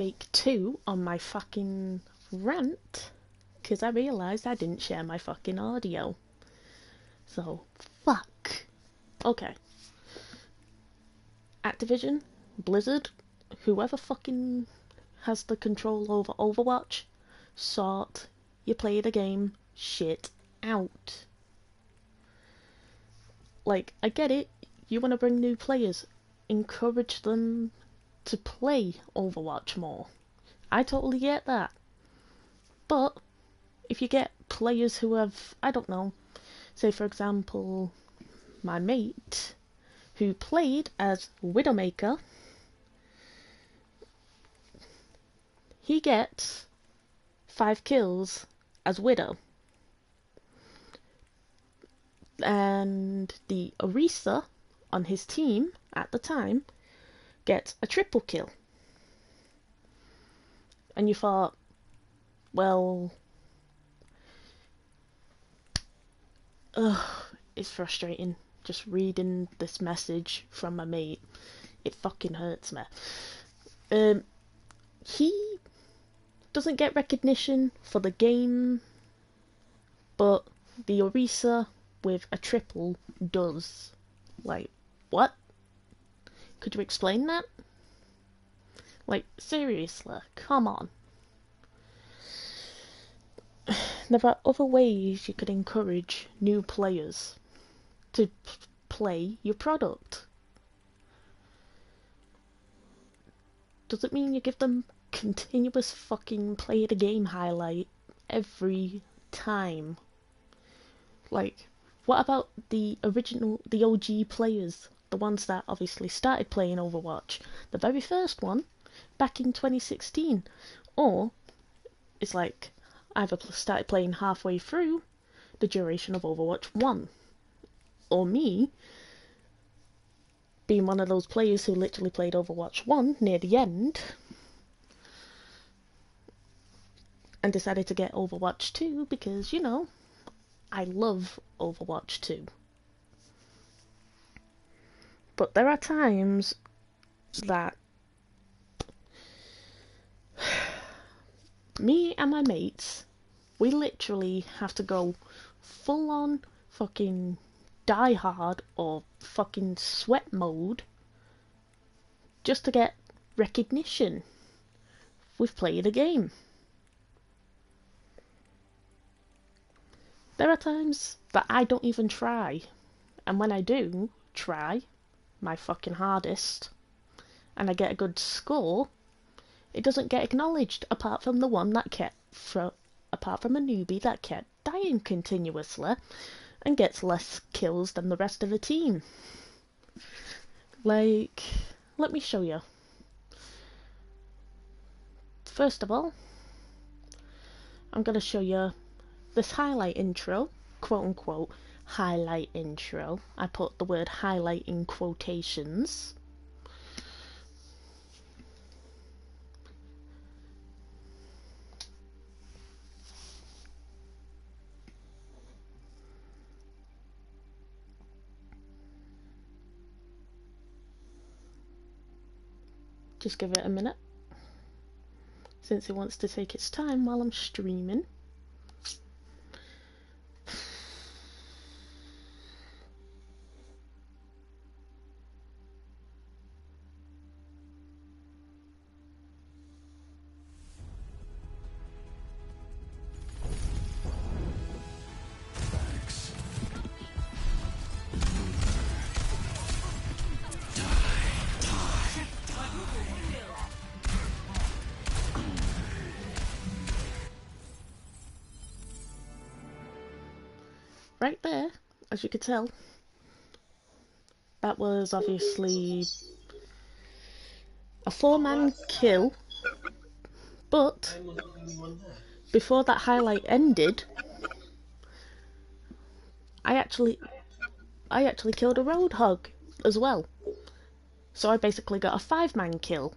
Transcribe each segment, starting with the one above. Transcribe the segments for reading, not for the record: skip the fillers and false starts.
Take two on my fucking rant because I realised I didn't share my fucking audio. So, fuck. Okay. Activision, Blizzard, whoever fucking has the control over Overwatch, sort you play the game shit out. Like, I get it, you want to bring new players, encourage them to play Overwatch more. I totally get that. But if you get players who have, I don't know, say for example, my mate who played as Widowmaker, he gets 5 kills as Widow. And the Orisa on his team at the time gets a triple kill. And you thought, well, it's frustrating just reading this message from my mate. It fucking hurts me. He doesn't get recognition for the game, but the Orisa with a triple does. Like, what? Could you explain that? Like, seriously, come on. There are other ways you could encourage new players to play your product. Does it mean you give them continuous fucking play the game highlight every time? Like, what about the OG players? The ones that obviously started playing Overwatch. The very first one, back in 2016. Or, it's like, either started playing halfway through the duration of Overwatch 1. Or me, being one of those players who literally played Overwatch 1 near the end, and decided to get Overwatch 2 because, you know, I love Overwatch 2. But there are times that me and my mates, we literally have to go full on fucking die hard or fucking sweat mode just to get recognition. We've played a game. There are times that I don't even try, and when I do try my fucking hardest and I get a good score, it doesn't get acknowledged apart from the one that apart from a newbie that kept dying continuously and gets less kills than the rest of the team. Like, let me show you. First of all, I'm going to show you this highlight intro, quote unquote highlight intro. I put the word highlight in quotations. Just give it a minute, since it wants to take its time while I'm streaming. Right there, as you could tell, that was obviously a 4-man kill, but before that highlight ended, I actually killed a roadhog as well. So I basically got a 5-man kill.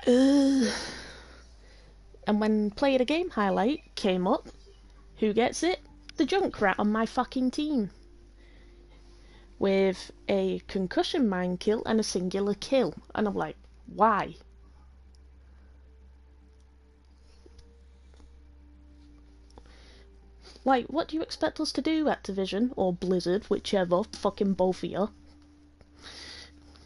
And when play the game highlight came up, who gets it? The Junkrat on my fucking team. With a concussion mine kill and a singular kill. And I'm like, Why? Like, what do you expect us to do, Activision? Or Blizzard, whichever, fucking both of you.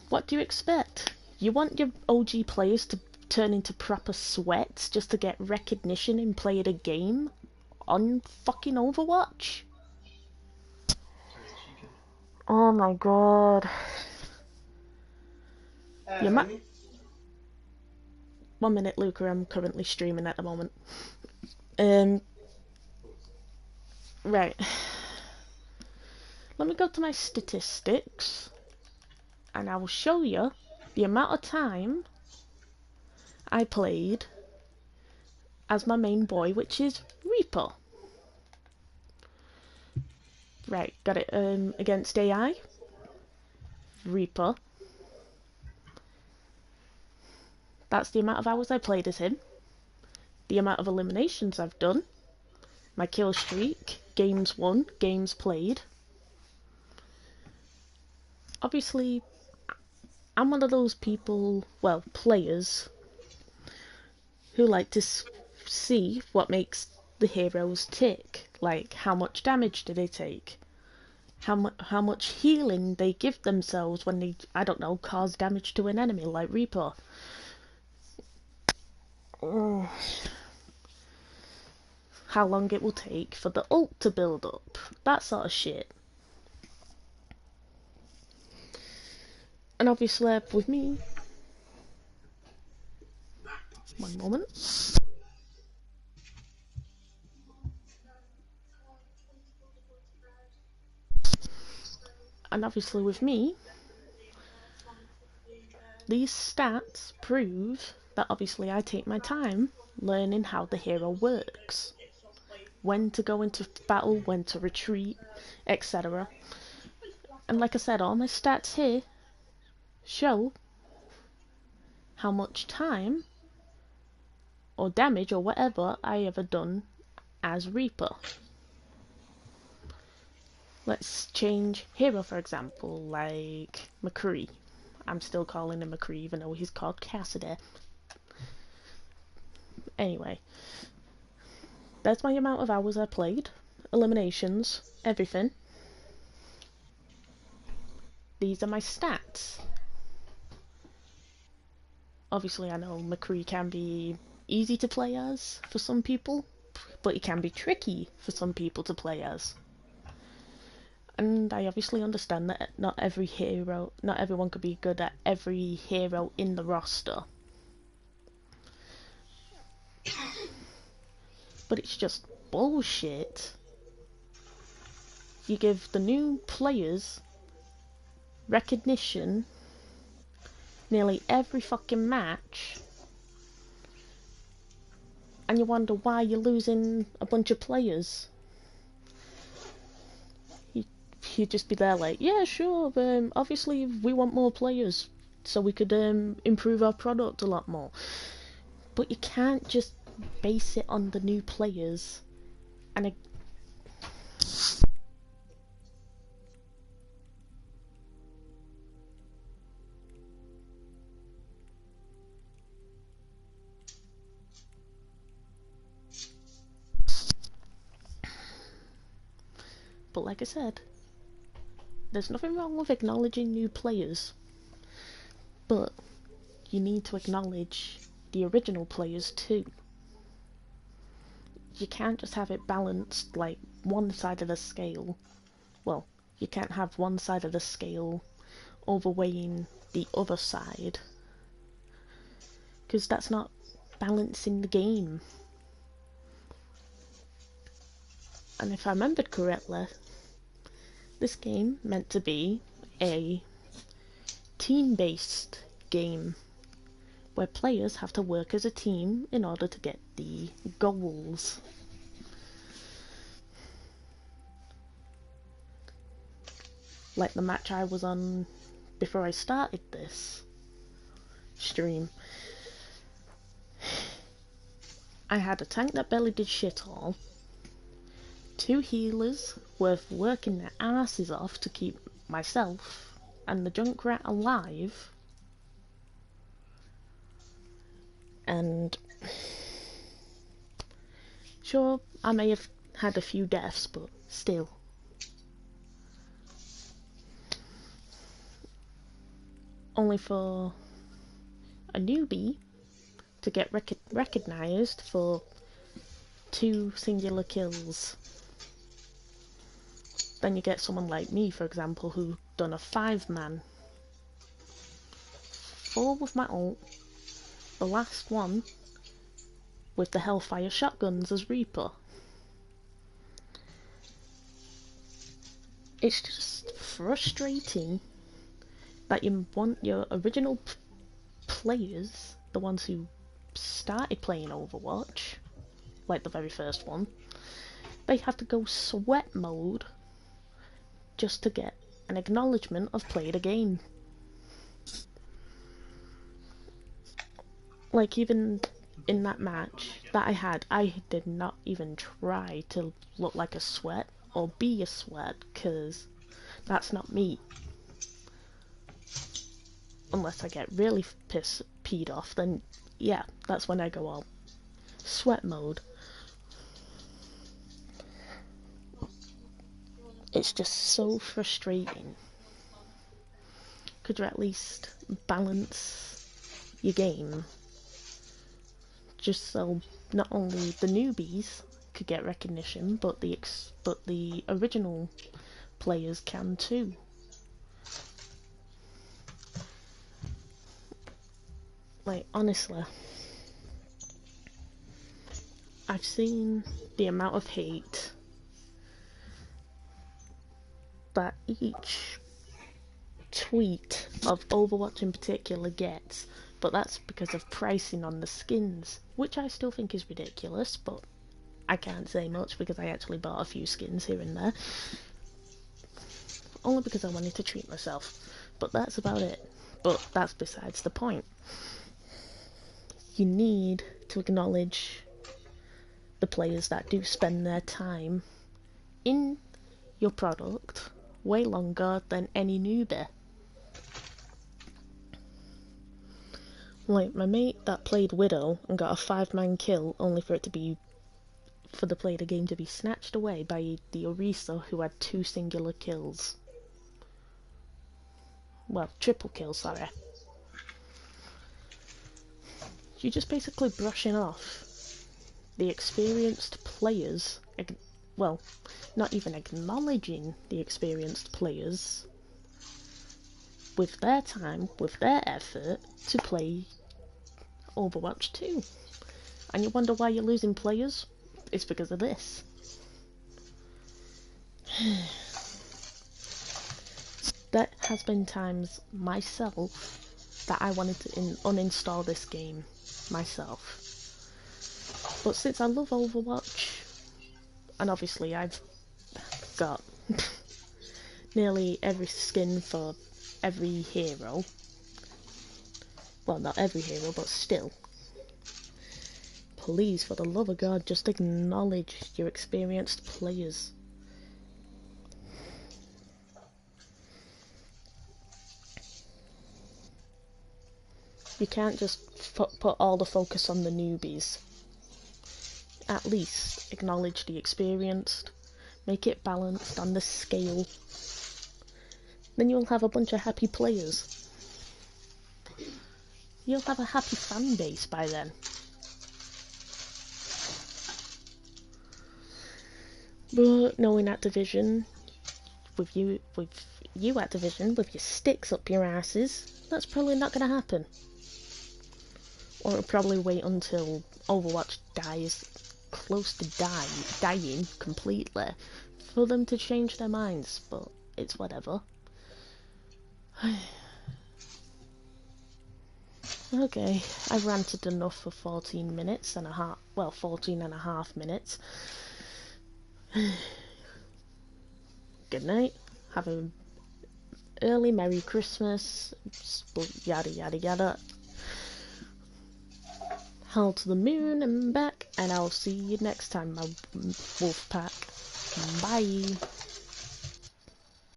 What do you expect? You want your OG players to turn into proper sweats just to get recognition in playing a game on fucking Overwatch? Oh my god. You 1 minute, Luca, I'm currently streaming at the moment. Right. Let me go to my statistics and I will show you the amount of time I played as my main boy, which is Reaper. Right, got it. Against AI, Reaper. That's the amount of hours I played as him. The amount of eliminations I've done. My kill streak, games won, games played. Obviously, I'm one of those people, well, players, who like to see what makes the heroes tick. Like, how much damage do they take? How much healing they give themselves when they, I don't know, cause damage to an enemy, like Reaper. How long it will take for the ult to build up. That sort of shit. And obviously, with me... One moment. And obviously with me, these stats prove that obviously I take my time learning how the hero works. When to go into battle, when to retreat, etc. And like I said, all my stats here show how much time or damage or whatever I ever done as Reaper. Let's change hero, for example, like McCree. I'm still calling him McCree even though he's called Cassidy. Anyway, that's my amount of hours I played, eliminations, everything. These are my stats. Obviously I know McCree can be easy to play as for some people, but he can be tricky for some people to play as. And I obviously understand that not everyone could be good at every hero in the roster. But it's just bullshit. You give the new players recognition nearly every fucking match, and you wonder why you're losing a bunch of players. You'd just be there like, yeah, sure, obviously we want more players so we could improve our product a lot more. But you can't just base it on the new players and but like I said, there's nothing wrong with acknowledging new players, but you need to acknowledge the original players too. You can't just have it balanced like one side of the scale. Well, you can't have one side of the scale overweighing the other side, because that's not balancing the game. And if I remembered correctly, this game meant to be a team-based game where players have to work as a team in order to get the goals. Like the match I was on before I started this stream. I had a tank that barely did shit all, 2 healers worth working their asses off to keep myself and the Junkrat alive, Sure, I may have had a few deaths, but still. Only for a newbie to get recognised for 2 singular kills. Then you get someone like me, for example, who done a 5-man. 4 with my ult, the last one with the Hellfire shotguns as Reaper. It's just frustrating that you want your original players, the ones who started playing Overwatch, like the very first one, they have to go sweat mode just to get an acknowledgement of played a game. Like, even in that match that I had, I did not even try to look like a sweat or be a sweat, because that's not me. Unless I get really peed off, then yeah, that's when I go all sweat mode. It's just so frustrating. Could you at least balance your game just so not only the newbies could get recognition, but the original players can too? Like, honestly, I've seen the amount of hate that each tweet of Overwatch in particular gets, but that's because of pricing on the skins, which I still think is ridiculous, but I can't say much because I actually bought a few skins here and there, only because I wanted to treat myself, but that's about it. But that's besides the point. You need to acknowledge the players that do spend their time in your product way longer than any newbie. Like my mate that played Widow and got a 5-man kill only for the play of the game to be snatched away by the Orisa who had 2 singular kills. Well, triple kills, sorry. You're just basically brushing off the experienced players, well, not even acknowledging the experienced players with their time, with their effort to play Overwatch 2. And you wonder why you're losing players? It's because of this. There has been times myself that I wanted to uninstall this game myself. But since I love Overwatch, and obviously I've got nearly every skin for every hero, well, not every hero, but still, please, for the love of God, just acknowledge your experienced players. You can't just put all the focus on the newbies. At least acknowledge the experienced, make it balanced on the scale. Then you'll have a bunch of happy players. You'll have a happy fan base by then. But knowing Activision, with you Activision, with your sticks up your asses, that's probably not going to happen. Or it'll probably wait until Overwatch dies close to dying completely for them to change their minds, but it's whatever. Okay, I've ranted enough for 14 minutes and a half, well, 14 and a half minutes. Good night, have an early Merry Christmas, yada yada yada. Hell to the moon and back, and I'll see you next time, my wolf pack. Bye.